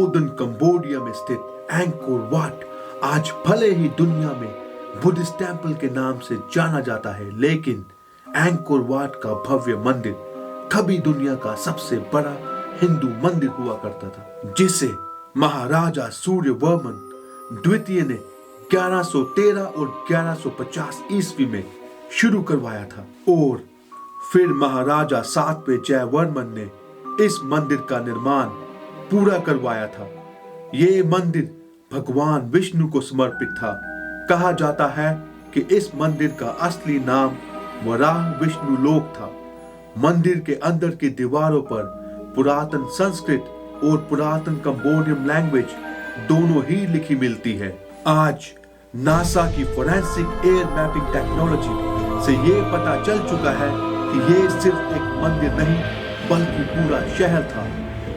Northern Cambodia में स्थित anchor वाट आज भले ही दुनिया में बुद्धिस्ट टेंपल के नाम से जाना जाता है, लेकिन एंकोर वाट का भव्य मंदिर कभी दुनिया का सबसे बड़ा हिंदू मंदिर हुआ करता था, जिसे महाराजा सूर्यवर्मन द्वितीय ने 1113 और 1150 ईस्वी में शुरू करवाया था और फिर महाराजा सातवें जयवर्मन ने इस मंदिर का निर्माण पूरा करवाया था। ये मंदिर भगवान विष्णु को समर्पित था। कहा जाता है कि इस मंदिर का असली नाम वराह विष्णु लोक था। मंदिर के अंदर की दीवारों पर पुरातन संस्कृत और पुरातन कंबोडियन लैंग्वेज दोनों ही लिखी मिलती है। आज नासा की फोरेंसिक एयर मैपिंग टेक्नोलॉजी से ये पता चल चुका है कि ये सिर्फ एक मंदिर नहीं बल्कि पूरा शहर था।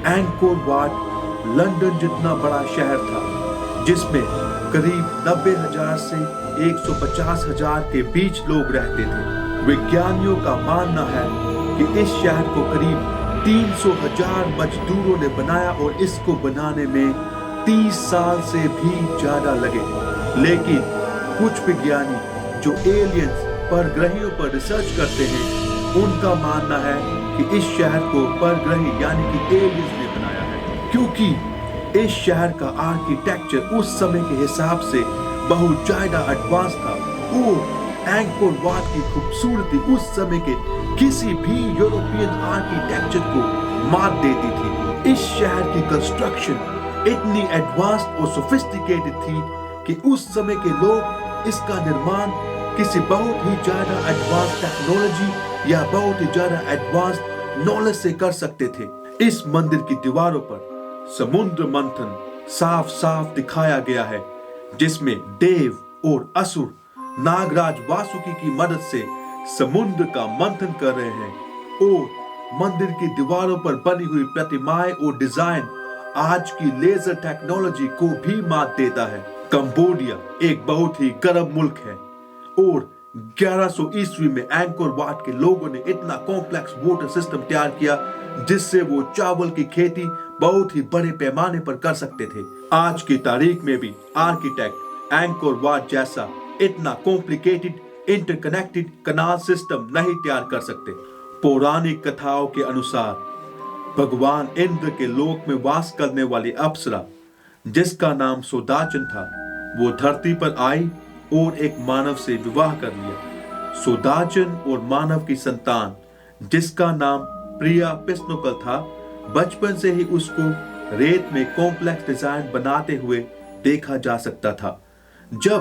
एंकोर वाट लंदन जितना बड़ा शहर था, जिसमें करीब 90,000 से 150,000 के बीच लोग रहते थे। विज्ञानियों का मानना है कि इस शहर को करीब 300,000 मजदूरों ने बनाया और इसको बनाने में 30 साल से भी ज्यादा लगे। लेकिन कुछ विज्ञानी जो एलियंस परग्रहियों पर रिसर्च करते हैं, उनका मानना है कि इस शहर को परग्रही यानी कि एलियंस ने बनाया है, क्योंकि इस शहर का आर्किटेक्चर उस समय के हिसाब से बहुत ज्यादा एडवांस था और एंकोर वाट की खूबसूरती उस समय के किसी भी यूरोपियन आर्किटेक्चर को मात देती थी। इस शहर की कंस्ट्रक्शन इतनी एडवांस और सोफिस्टिकेटेड थी कि उस समय के लोग इसका निर्माण किसी बहुत ही ज्यादा एडवांस टेक्नोलॉजी या बहुत ही ज्यादा एडवांस नॉलेज से कर सकते थे। इस मंदिर की दीवारों पर समुद्र मंथन साफ साफ दिखाया गया है, जिसमें देव और असुर नागराज वासुकी की मदद से समुद्र का मंथन कर रहे हैं और मंदिर की दीवारों पर बनी हुई प्रतिमाएं और डिजाइन आज की लेजर टेक्नोलॉजी को भी मात देता है। कंबोडिया एक बहुत ही गर्म मुल्क है और 1100 ईस्वी में एंकोर वाट के लोगों ने इतना कॉम्प्लेक्स वाटर सिस्टम तैयार किया जिससे वो चावल की खेती बहुत ही बड़े पैमाने पर कर सकते थे। आज की तारीख में भी आर्किटेक्ट एंकोर वाट जैसा इतना कॉम्प्लिकेटेड इंटरकनेक्टेड कनाल सिस्टम नहीं तैयार कर सकते। पौराणिक कथाओं के अनुसार भगवान इंद्र के लोक में वास करने वाली अप्सरा, जिसका नाम सोदाचन था, वो धरती पर आई और एक मानव से विवाह कर लिया। सोदाचन और मानव की संतान, जिसका नाम प्रिया पिस्नुकल था, बचपन से ही उसको रेत में कॉम्प्लेक्स डिजाइन बनाते हुए देखा जा सकता था। जब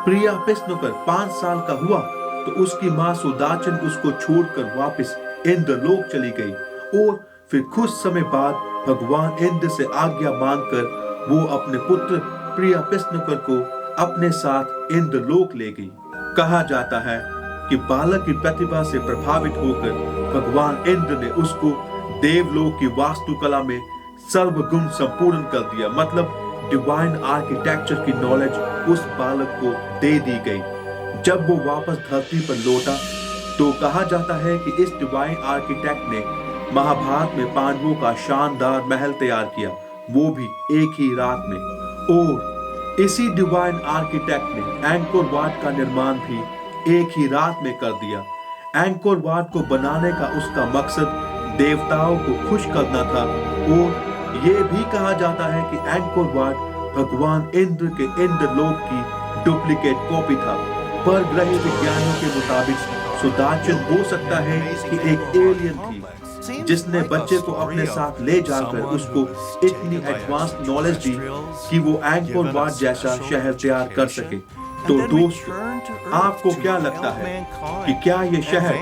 प्रिया पिस्नुकल 5 साल का हुआ तो उसकी मां सोदाचन उसको छोड़कर वापस इंद्रलोक चली गई और फिर कुछ समय बाद भगवान इंद्र से आज्ञा मांगकर वो अपने पुत्र प्रिया पिस्नुकल को अपने साथ इंद्रलोक ले गई। कहा जाता है कि बालक की प्रतिभा से प्रभावित होकर भगवान इंद्र ने उसको देवलोक की वास्तुकला में सर्वगुण संपूर्ण कर दिया, मतलब डिवाइन आर्किटेक्चर की नॉलेज उस बालक को दे दी गई। जब वो वापस धरती पर लौटा तो कहा जाता है कि इस डिवाइन आर्किटेक्ट ने महाभारत में पांडवों का शानदार महल तैयार किया, वो भी एक ही रात में। और इसी डिवाइन आर्किटेक्ट ने एंकोर वाट का निर्माण भी एक ही रात में कर दिया। एंकोर वाट को बनाने का उसका मकसद देवताओं को खुश करना था और ये भी कहा जाता है कि एंकोर वाट भगवान इंद्र के इंद्रलोक की डुप्लीकेट कॉपी था। परग्रही विज्ञानियों के मुताबिक सोदाचन हो सकता है कि एक एलियन थी जिसने बच्चे को अपने साथ ले जाकर उसको इतनी एडवांस नॉलेज दी कि वो एंकोर वाट जैसा शहर तैयार कर सके। तो दोस्तों, आपको क्या लगता है कि क्या ये शहर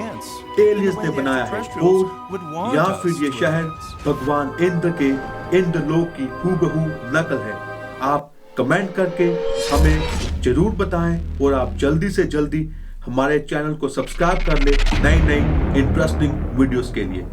एलियंस ने बनाया है और या फिर ये शहर भगवान इंद्र के इंद्रलोक की हूबहू नकल है? आप कमेंट करके हमें जरूर बताएं और आप जल्दी से जल्दी हमारे चैनल को सब्सक्राइब कर ले नई इंटरेस्टिंग वीडियोस के लिए।